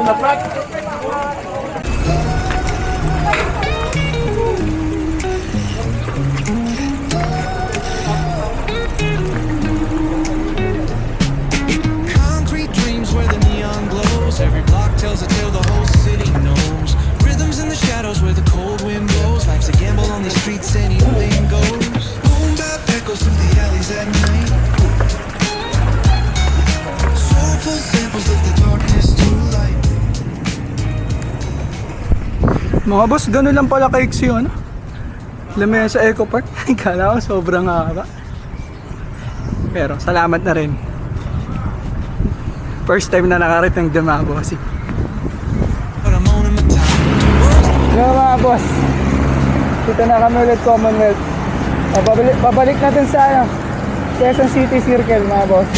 Concrete dreams where the neon glows. Every block tells a tale the whole city knows. Rhythms in the shadows where the cold wind blows. Life's a gamble on these streets, anything goes. Boom bap echoes through the alleys at night. Soulful samples of the darkness to light. Mga boss, gano'n lang pala ka-ex yung ano? Lamesa sa Eco Park. Kala ko sobrang haba. Pero salamat na rin. First time na nakarating ng mga boss. But I'm owning my time. Yo mga boss, dito na kami ulit Commonwealth. Babalik natin sa Quezon City Circle mga boss.